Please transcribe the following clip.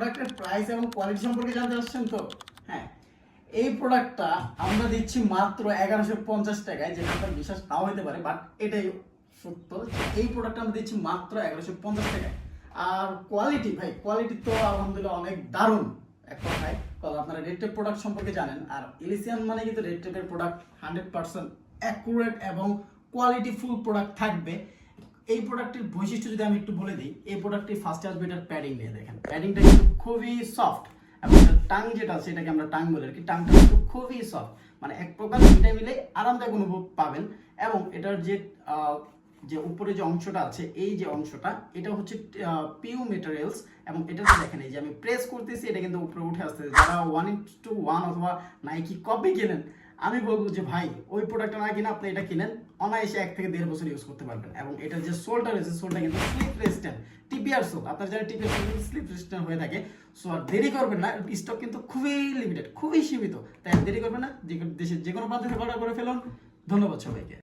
প্রোডাক্টের প্রাইস এবং কোয়ালিটি সম্পর্কে জানতে আসছেন তো? হ্যাঁ, এই প্রোডাক্টটা আমরা দিচ্ছি মাত্র 1150 টাকায়, যেটা আপনার বিশ্বাস নাও হতে পারে, বাট এটাই সত্য। এই প্রোডাক্টটা আমরা দিচ্ছি মাত্র 1150 টাকায়। আর কোয়ালিটি, ভাই কোয়ালিটি তো আলহামদুলিল্লাহ অনেক দারুণ এক কথায়। কারণ আপনারা রেড টেপ প্রোডাক্ট সম্পর্কে জানেন, আর ইলিসিয়ান মানে কিন্তু রেড টেপের প্রোডাক্ট 100% অ্যাকুরেট এবং কোয়ালিটি ফুল প্রোডাক্ট থাকবে। এই প্রোডাক্টের বৈশিষ্ট্য যদি আমি একটু বলে দিই, এই প্রোডাক্টটি ফার্স্ট আসবে এটার প্যাডিং নিয়ে। দেখেন প্যাডিংটা কিন্তু খুবই সফট, এবং এটার টাং যেটা আছে এটাকে আমরা টাং বলি আর কি, টাংটা কিন্তু খুবই সফট, মানে এক প্রকার দুইটা মিলে আরামদায়ক অনুভব পাবেন। এবং এটার যে যে উপরে যে অংশটা আছে, এই যে অংশটা, এটা হচ্ছে পিউ মেটেরিয়ালস। এবং এটা দেখেন, এই যে আমি প্রেস করতেছি, এটা কিন্তু উপরে উঠে আসতেছে। যারা 1:1 অথবা নাইকি কপি কেনেন, আমি বলবো যে ভাই ওই প্রোডাক্টটা না কিনে আপনি এটা কিনেন, অনায়াসে 1 থেকে 1.5 বছর ইউজ করতে পারবেন। এবং এটার যে সোলটা রয়েছে, সোলটা কিন্তু স্লিপ রেজিস্ট্যান্ট, টিপিআর সোল। আপনার যারা টিপিআর সোল কিন্তু স্লিপ রেজিস্ট্যান্ট হয়ে থাকে। সো আর দেরি করবেন না, স্টক কিন্তু খুবই লিমিটেড, খুবই সীমিত, তাই দেরি করবেন না, দেশের যে কোনো প্রান্ত থেকে অর্ডার করে ফেলুন। ধন্যবাদ সবাইকে।